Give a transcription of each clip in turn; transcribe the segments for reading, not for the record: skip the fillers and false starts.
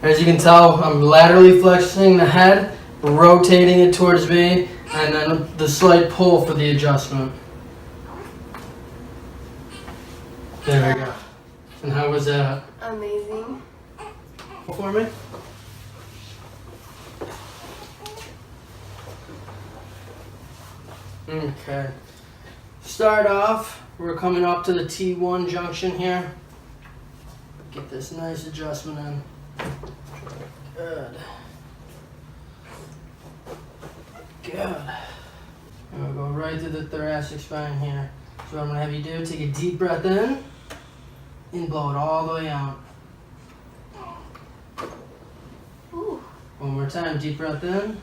As you can tell, I'm laterally flexing the head, rotating it towards me, and then the slight pull for the adjustment. There we go. And how was that? Amazing. For me? Okay. Start off, we're coming up to the T1 junction here. Get this nice adjustment in. Good. Good. And we'll go right through the thoracic spine here. So what I'm going to have you do, take a deep breath in and blow it all the way out. Ooh. One more time, deep breath in,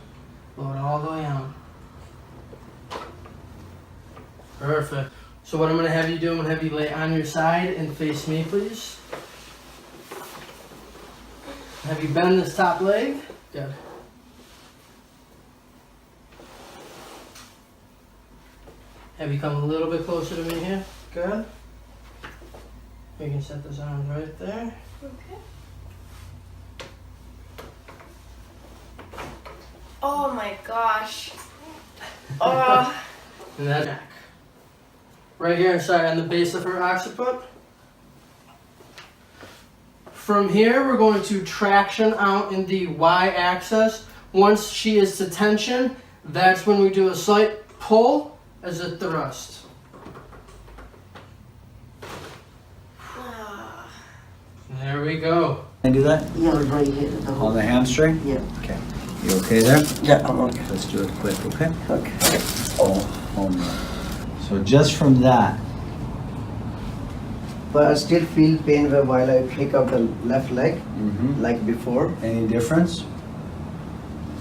blow it all the way out. Perfect. So what I'm going to have you do, I'm going to have you lay on your side and face me, please. Have you bend this top leg? Good. Have you come a little bit closer to me here? Good. You can set those arms right there. Okay. Oh my gosh. Oh. And that back. Right here, sorry, on the base of her occiput. From here, we're going to traction out in the y-axis. Once she is to tension, that's when we do a slight pull as a thrust. There we go. Can I do that? Yeah, right here. On the hamstring? Yeah. Okay. You okay there? Yeah, I'm okay. Let's do it quick, okay? Okay. Oh, home run. So just from that, But I still feel pain while I pick up the left leg, like before. any difference?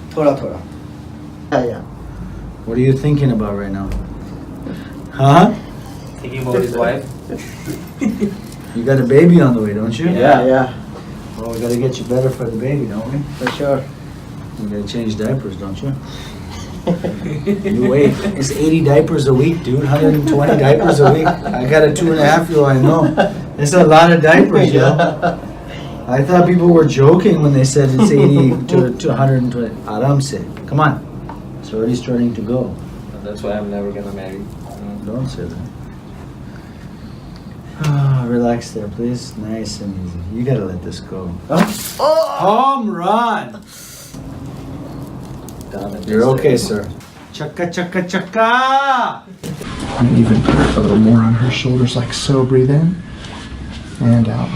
Thoda thoda. Yeah. What are you thinking about right now? Huh? Thinking about his wife. You got a baby on the way, don't you? Yeah. Well, we gotta get you better for the baby, don't we? For sure. You gotta change diapers, don't you? You wait. It's 80 diapers a week, dude. 120 diapers a week. I got a 2.5-year-old, I know. It's a lot of diapers, yo. I thought people were joking when they said it's 80 to 120. Aram se. Come on. It's already starting to go. That's why I'm never gonna marry. Don't say that. Ah, relax there, please. Nice and easy. You gotta let this go. Oh! Home run! You're okay, sir. Chaka chaka chaka! And even put a little more on her shoulders, like so. Breathe in and out.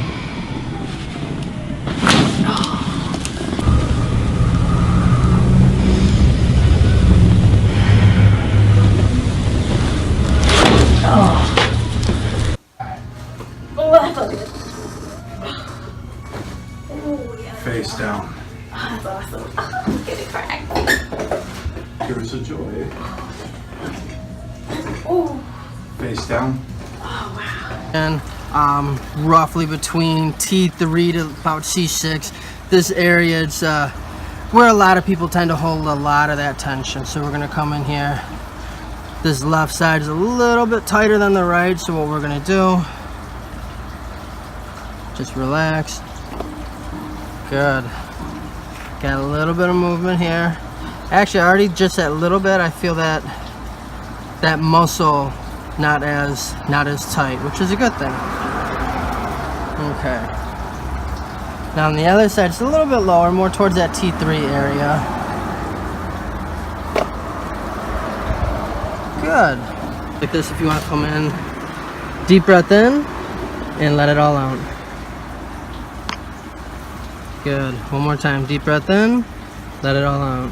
Oh, that felt good. Oh, yeah. Face down. Oh, that's awesome. I'm getting cracked. Give us a joy. Oh. Face down. Oh, wow. And roughly between T3 to about C6, this area it's where a lot of people tend to hold a lot of that tension. So we're gonna come in here. This left side is a little bit tighter than the right, so what we're gonna do, just relax. Good. Got a little bit of movement here. Actually, already just that little bit, I feel that muscle not as tight, which is a good thing. Okay. Now on the other side, it's a little bit lower, more towards that T3 area. Good. Like this if you want to come in. Deep breath in and let it all out. Good. One more time. Deep breath in, let it all out.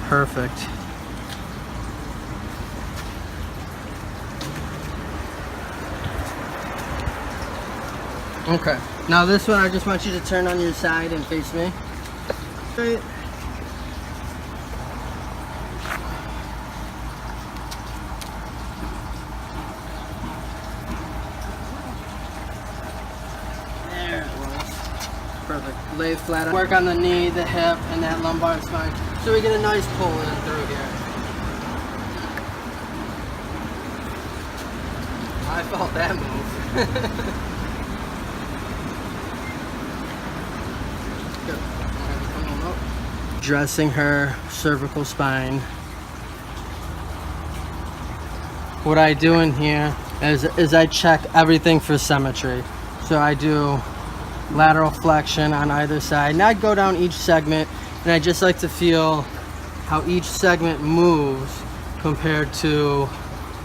Perfect. Okay. Now this one, I just want you to turn on your side and face me. Straight. There it was. Perfect. Lay flat. Work on the knee, the hip, and that lumbar spine. So we get a nice pull in through here. I felt that move. dressing her cervical spine. What I do in here is I check everything for symmetry. So I do lateral flexion on either side. And I go down each segment, and I just like to feel how each segment moves compared to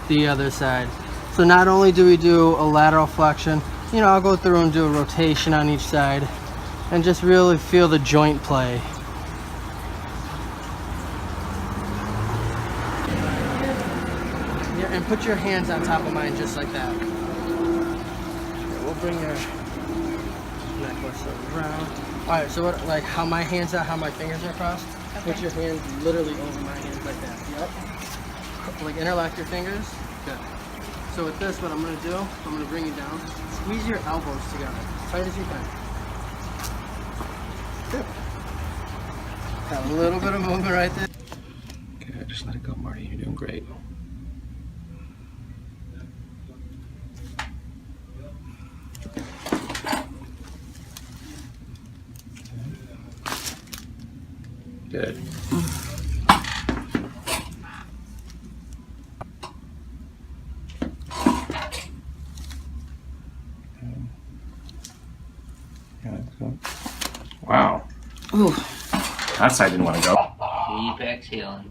the other side. So not only do we do a lateral flexion, you know, I'll go through and do a rotation on each side and just really feel the joint play. Yeah, and put your hands on top of mine just like that. Okay, we'll bring your necklace around. Alright, so what, like how my hands are, how my fingers are crossed? Okay. Put your hands literally over my hands like that. Yep. Like interlock your fingers. Good. So with this, what I'm going to do, I'm going to bring you down. Squeeze your elbows together, tight as you can. Good. Got a little bit of movement right there. Good, just let it go, Marty. You're doing great. Good. Wow. Ooh. That side didn't want to go. Keep exhaling.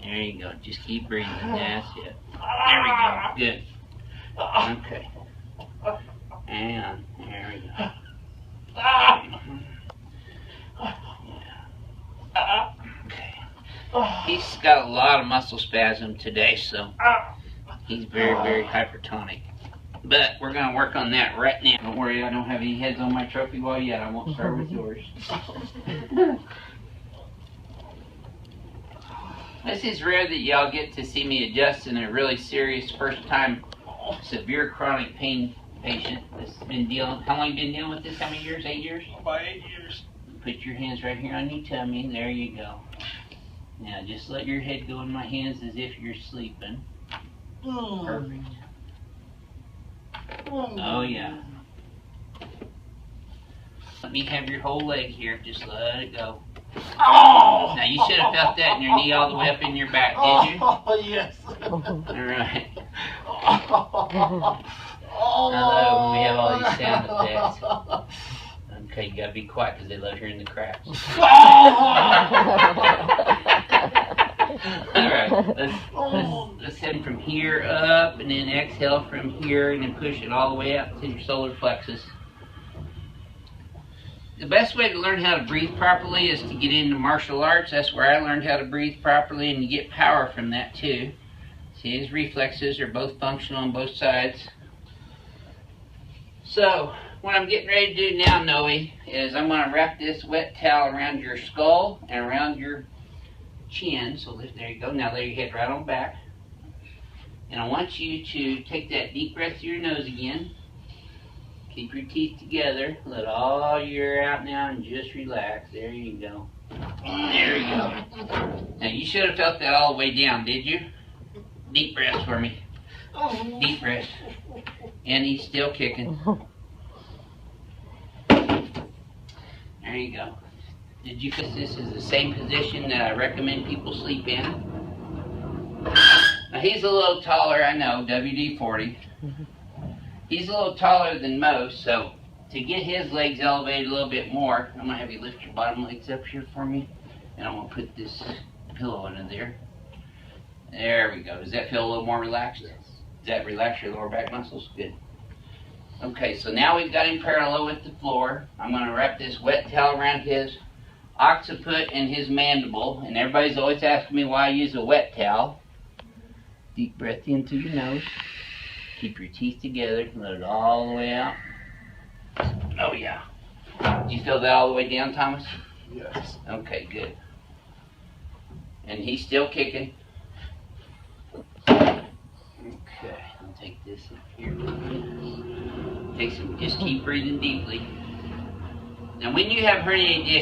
There you go. Just keep breathing. That's it. There we go. Good. Okay. And there we go. Okay. He's got a lot of muscle spasm today, so he's very, very hypertonic. But we're going to work on that right now. Don't worry, I don't have any heads on my trophy wall yet. I won't start with yours. This is rare that y'all get to see me adjust in a really serious first-time severe chronic pain patient that's been dealing. How long you been dealing with this? How many years? 8 years? About 8 years. Put your hands right here on your tummy. There you go. Now just let your head go in my hands as if you're sleeping. Perfect. Oh yeah. Let me have your whole leg here. Just let it go. Oh! Now you should have felt that in your knee all the way up in your back, did you? Oh, yes. Alright. I love when we have all these sound effects. Okay, you gotta be quiet because they love hearing the cracks. Alright, let's head from here up and then exhale from here and then push it all the way up to your solar plexus. The best way to learn how to breathe properly is to get into martial arts. That's where I learned how to breathe properly, and you get power from that too. See, his reflexes are both functional on both sides. So, what I'm getting ready to do now, Noe, is I'm going to wrap this wet towel around your skull and around your chin. So there you go. Now lay your head right on back. And I want you to take that deep breath through your nose again. Keep your teeth together. Let all your air out now and just relax. There you go. There you go. Now you should have felt that all the way down, did you? Deep breaths for me. Deep breath. And he's still kicking. There you go. Did you feel this is the same position that I recommend people sleep in? Now he's a little taller, I know, WD-40. He's a little taller than most, so to get his legs elevated a little bit more, I'm going to have you lift your bottom legs up here for me, and I'm going to put this pillow under there. There we go. Does that feel a little more relaxed? Yes. Does that relax your lower back muscles? Good. Okay, so now we've got him parallel with the floor. I'm going to wrap this wet towel around his occiput and his mandible, and everybody's always asking me why I use a wet towel. Deep breath in through your nose. Keep your teeth together. Let it all the way out. Oh yeah. Do you feel that all the way down, Thomas? Yes. Okay, good. And he's still kicking. Okay, I'll take this up here. Take some. Just keep breathing deeply. Now, when you have herniated disc,